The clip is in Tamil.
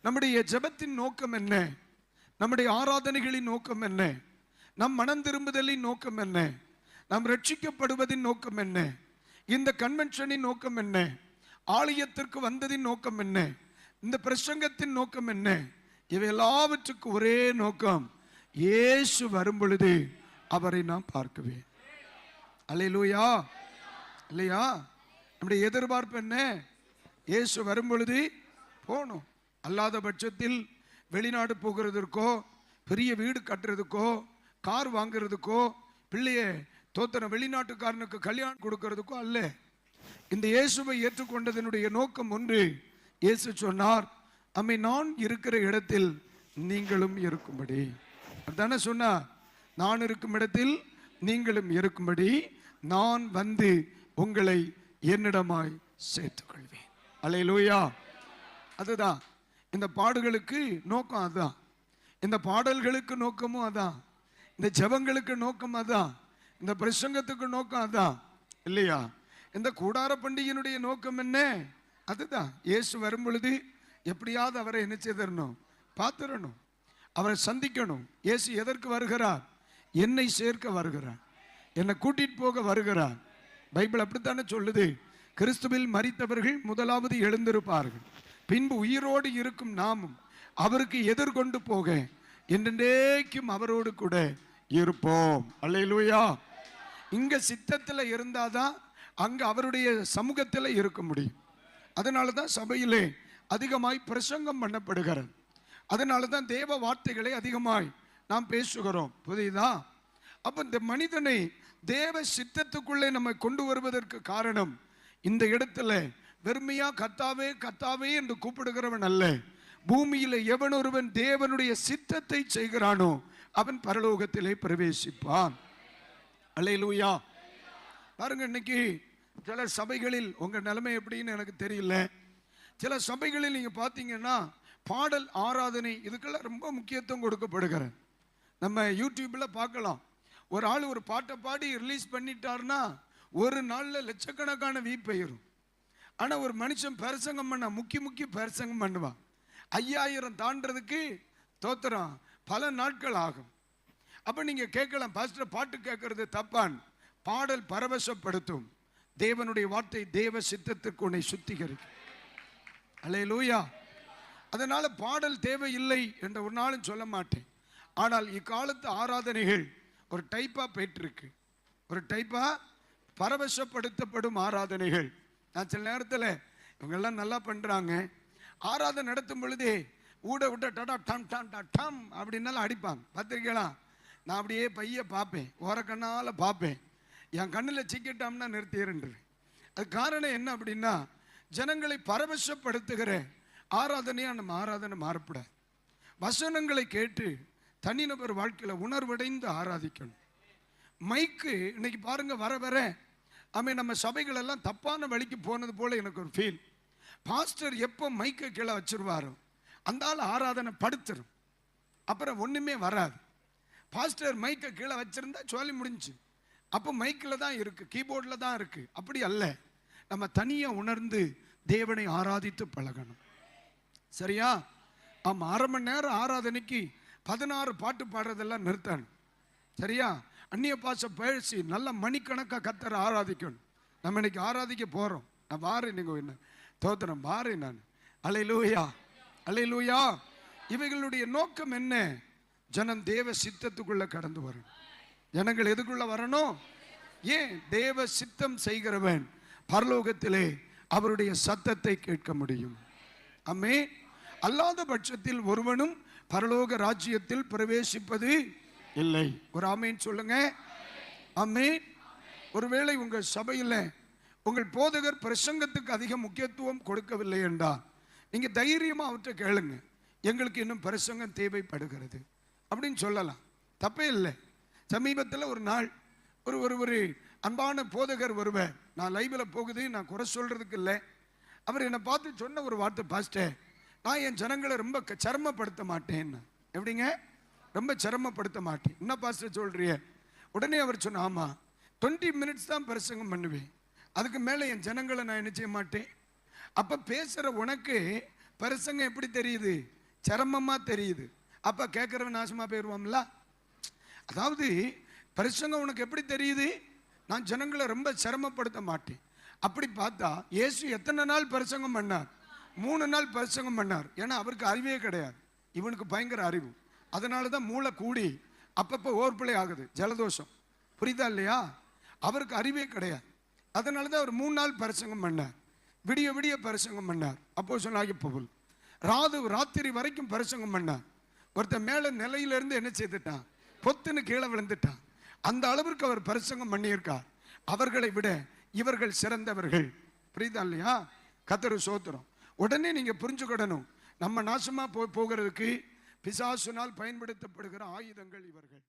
நம்முடைய ஜெபத்தின் நோக்கம் என்ன? நம்முடைய ஆராதனைகளின் நோக்கம் என்ன? நம் மனம் திரும்புதலின் நோக்கம் என்ன? நாம் ரட்சிக்கப்படுவதின் நோக்கம் என்ன? இந்த கன்வென்ஷனின் நோக்கம் என்ன? ஆலயத்திற்கு வந்ததின் நோக்கம் என்ன? இந்த பிரசங்கத்தின் நோக்கம் என்ன? இவை எல்லாவற்றுக்கும் ஒரே நோக்கம், இயேசு வரும் பொழுது அவரை நாம் பார்க்குவேன். அல்லேலூயா, இல்லையா? நம்முடைய எதிர்பார்ப்பு என்ன? இயேசு வரும் பொழுது போகணும். அல்லாத பட்சத்தில் வெளிநாடு போகிறதுக்கோ, பெரிய வீடு கட்டுறதுக்கோ, கார் வாங்குறதுக்கோ, பிள்ளைய வெளிநாட்டுக்காரனுக்கு கல்யாணம் கொடுக்கறதுக்கோ அல்ல. இந்த இயேசுவை ஏற்றுக்கொண்டதனுடைய நோக்கம் ஒன்று. இயேசு சொன்னார், அம்மை நான் இருக்கிற இடத்தில் நீங்களும் இருக்கும்படி. அதுதானே சொன்னார், நான் இருக்கும் இடத்தில் நீங்களும் இருக்கும்படி நான் வந்து உங்களை என்னிடமாய் சேர்த்துக்கொள்வேன். அல்லேலூயா. அதுதான் இந்த பாடுகளுக்கு நோக்கம், அதுதான் இந்த பாடல்களுக்கு நோக்கமும் அதான், இந்த ஜெபங்களுக்கு நோக்கம் அதான், இந்த பிரசங்கத்துக்கு நோக்கம் அதான், இல்லையா? இந்த கூடார பண்டிகையினுடைய நோக்கம் என்ன? அதுதான். இயேசு வரும் பொழுது எப்படியாவது அவரை என்ன செய்தரணும்? பார்த்துடணும், அவரை சந்திக்கணும். இயேசு எதற்கு வருகிறார்? என்னை சேர்க்க வருகிறார், என்னை கூட்டிட்டு போக வருகிறார். பைபிள் அப்படித்தானே சொல்லுது. கிறிஸ்துவில் மரித்தவர்கள் முதலாவது எழுந்திருப்பார்கள், பின்பு உயிரோடு இருக்கும் நாமும் அவருக்கு எதிர்கொண்டு போக என்றென்றைக்கும் அவரோடு கூட இருப்போம். அல்லேலூயா. இங்க சித்தத்தில் இருந்தாதான் அங்க அவருடைய சமூகத்தில் இருக்க முடியும். அதனால தான் சபையிலே அதிகமாய் பிரசங்கம் பண்ணப்படுகிறது. அதனால தான் தேவ வார்த்தைகளை அதிகமாய் நாம் பேசுகிறோம். புரியுதா? அப்ப இந்த மனிதனை தேவ சித்தத்துக்குள்ளே நம்ம கொண்டு வருவதற்கு காரணம், இந்த இடத்துல வெறுமையா கர்த்தாவே கர்த்தாவே என்று கூப்பிடுகிறவன் அல்ல. பூமியில எவன் ஒருவன் தேவனுடைய சித்தத்தை செய்கிறானோ அவன் பரலோகத்திலே பிரவேசிப்பான். அல்லேலூயா. பாருங்க, இன்னைக்கு சில சபைகளில் உங்க நிலைமை எப்படின்னு எனக்கு தெரியல. சில சபைகளில் நீங்க பார்த்தீங்கன்னா பாடல் ஆராதனை இதுக்கெல்லாம் ரொம்ப முக்கியத்துவம் கொடுக்கப்படுகிறது. நம்ம யூடியூப்ல பார்க்கலாம், ஒரு ஆள் ஒரு பாட்டை பாடி ரிலீஸ் பண்ணிட்டார்னா ஒரு நாளில் லட்சக்கணக்கான வியூ போயிடும். ஆனால் ஒரு மனுஷன் பிரசங்கம் பண்ண முக்கி பிரசங்கம் பண்ணுவான், 5000 தாண்டறதுக்கு தோத்திரம் பல நாட்கள் ஆகும். அப்போ நீங்கள் கேட்கலாம், பாஸ்டர் பாட்டு கேட்கறது தப்பான். பாடல் பரவசப்படுத்தும், தேவனுடைய வார்த்தை தேவ சித்தத்திற்கு உன்னை சுத்திகரிக்கும். அல்லேலூயா. அதனால பாடல் தேவையில்லை என்ற ஒரு நாளும் சொல்ல மாட்டேன். ஆனால் இக்காலத்து ஆராதனைகள் ஒரு டைப்பாக போயிட்டுருக்கு, ஒரு டைப்பாக பரவசப்படுத்தப்படும் ஆராதனைகள். நான் சில நேரத்தில் இவங்கெல்லாம் நல்லா பண்ணுறாங்க, ஆராதனை நடத்தும் பொழுதே ஊட விட்ட டடா டம் டம் டம் அப்படின்னாலும் அடிப்பாங்க. பார்த்துருக்கலாம். நான் அப்படியே பைய பார்ப்பேன், ஓரக்கண்ணால் பார்ப்பேன், என் கண்ணில் சிக்கிட்டோம்னா நிறுத்திடுன்றேன். அது காரணம் என்ன அப்படின்னா, ஜனங்களை பரவசப்படுத்துகிற ஆராதனையாக நம்ம ஆராதனை மாறப்படாது. வசனங்களை கேட்டு தனிநபர் வாழ்க்கையில் உணர்வடைந்து ஆராதிக்கணும். மைக்கு இன்னைக்கு பாருங்க வர வர நம்ம சபைகள் எல்லாம் தப்பான வழிக்கு போனது போல எனக்கு ஒரு ஃபீல். பாஸ்டர் எப்போ மைக்கை கீழே வச்சிருவாரோ அந்த ஆள் ஆராதனை படுத்துரும், அப்புறம் ஒன்றுமே வராது. பாஸ்டர் மைக்கை கீழே வச்சிருந்தா சொல்லி முடிஞ்சு, அப்போ மைக்கில் தான் இருக்கு, கீபோர்டில் தான் இருக்கு. அப்படி அல்ல, நம்ம தனியாக உணர்ந்து தேவனை ஆராதித்து பழகணும். சரியா? ஆமாம், 1/2 மணி நேரம் ஆராதனைக்கு 16 பாட்டு பாடுறதெல்லாம் நிறுத்தணும். சரியா? அந்நிய பாச பேசி நல்ல மணிக்கணக்காக கத்தரை ஆராதிக்கணும். நம்ம இன்னைக்கு ஆராதிக்க போகிறோம். நான் வாரேன், நீங்கள் என்ன தோத்திரம் வாரேன் நான். அல்லேலூயா, அல்லேலூயா. இவைகளுடைய நோக்கம் என்ன? ஜனம் தேவ சித்தத்துக்குள்ள கடந்து வரணும். ஜனங்கள் எதுக்குள்ள வரணும்? ஏன்? தேவ சித்தம் செய்கிறவன் பரலோகத்திலே அவருடைய சத்தத்தை கேட்க முடியும். ஆமென். அல்லாத பட்சத்தில் ஒருவனும் பரலோக ராஜ்யத்தில் பிரவேசிப்பது இல்லை. ஒரு ஆமேன் சொல்லுங்க. ஆமென். ஒருவேளை உங்கள் சபையில் உங்கள் போதகர் பிரசங்கத்துக்கு அதிக முக்கியத்துவம் கொடுக்கவில்லை என்றால் நீங்க தைரியமா அவற்றை கேளுங்க, எங்களுக்கு இன்னும் பிரசங்கம் தேவைப்படுகிறது அப்படின்னு சொல்லலாம், தப்பே இல்லை. சமீபத்தில் ஒரு நாள் ஒரு அன்பான போதகர் வருவார். நான் லைவில் போகுது, நான் குறை சொல்றதுக்கு இல்லை. அவர் என்னை பார்த்து சொன்ன ஒரு வார்த்தை, பாஸ்டர் நான் என் ஜனங்களை ரொம்ப சிரமப்படுத்த மாட்டேன். எப்படிங்க? ரொம்ப சிரமப்படுத்த மாட்டேன். என்ன பாஸ்டர் சொல்றிய? உடனே அவர் சொன்ன, ஆமா 20 மினிட்ஸ் தான் பிரசங்கம் பண்ணுவேன், அதுக்கு மேலே என் ஜனங்களை நான் என்ன செய்ய மாட்டேன். அப்போ பேசுகிற உனக்கு பிரசங்கம் எப்படி தெரியுது? சிரமமா தெரியுது. அப்ப கேட்கிறவன் நாசமா போயிடுவான்ல. அதாவது பிரசங்கம் உனக்கு எப்படி தெரியுது? நான் ஜனங்களை ரொம்ப சிரமப்படுத்த மாட்டேன். அப்படி பார்த்தா இயேசு எத்தனை நாள் பிரசங்கம் பண்ணார்? 3 நாள் பிரசங்கம் பண்ணார். ஏன்னா அவருக்கு அறிவே கிடையாது, இவனுக்கு பயங்கர அறிவு. அதனால தான் மூளை கூடி அப்பப்போ ஓர்பிளை ஆகுது, ஜலதோஷம். புரியுதா இல்லையா? அவருக்கு அறிவே கிடையாது. அதனால தான் அவர் 3 நாள் பிரசங்கம் பண்ணார். விடிய விடிய பிரசங்கம் பண்ணார். அப்போஸ்தலனாகிய பவுல் ராத்திரி வரைக்கும் பிரசங்கம் பண்ணார். ஒருத்தன் மேல நிலையிலிருந்து என்ன செய்துட்டான்? பொத்துன்னு கீழே விழுந்துட்டான். அந்த அளவிற்கு அவர் பிரசங்கம் பண்ணியிருக்கார். அவர்களை விட இவர்கள் சிறந்தவர்கள். புரியுதா இல்லையா? கர்த்தருக்கு ஸ்தோத்திரம். உடனே நீங்க புரிஞ்சுக்கிடணும், நம்ம நாசமா போகிறதுக்கு பிசாசுனால் பயன்படுத்தப்படுகிற ஆயுதங்கள் இவர்கள்.